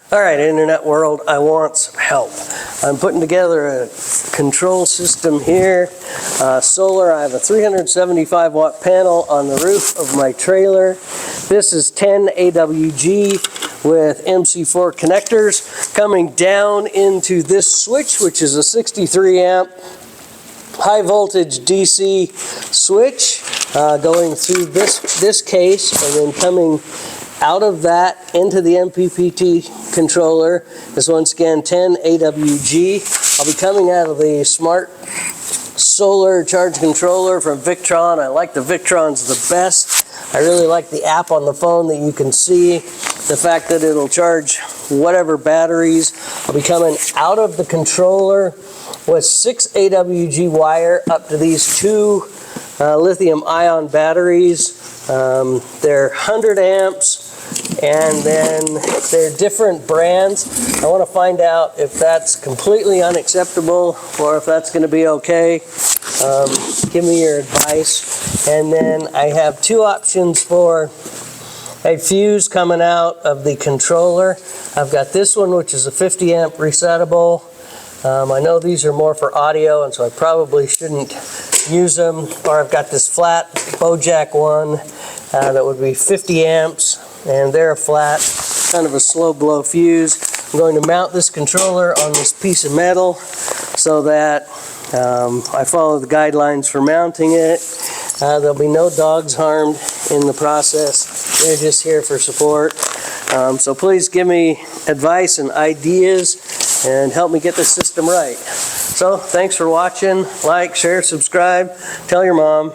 All right, internet world, I want some help. I'm putting together a control system here. Solar, I have a 375 watt panel on the roof of my trailer. This is 10 AWG with MC4 connectors coming down into this switch, which is a 63 amp high voltage DC switch, going through this case and then coming out of that into the MPPT controller is once again 10 AWG. I'll be coming out of the smart solar charge controller from Victron. I like the Victrons the best. I really like the app on the phone that you can see. The fact that it'll charge whatever batteries. I'll be coming out of the controller with 6 AWG wire up to these two lithium ion batteries. They're 100 amps. And then they're different brands. I want to find out if that's completely unacceptable or if that's going to be okay. Give me your advice. And then I have two options for a fuse coming out of the controller. I've got this one, which is a 50 amp resettable. I know these are more for audio, and so I probably shouldn't use them. Or I've got this flat Bojack one that would be 50 amps. And they're a flat, kind of a slow blow fuse. I'm going to mount this controller on this piece of metal so that I follow the guidelines for mounting it. There'll be no dogs harmed in the process. They're just here for support. So please give me advice and ideas and help me get this system right. So thanks for watching. Like, share, subscribe. Tell your mom.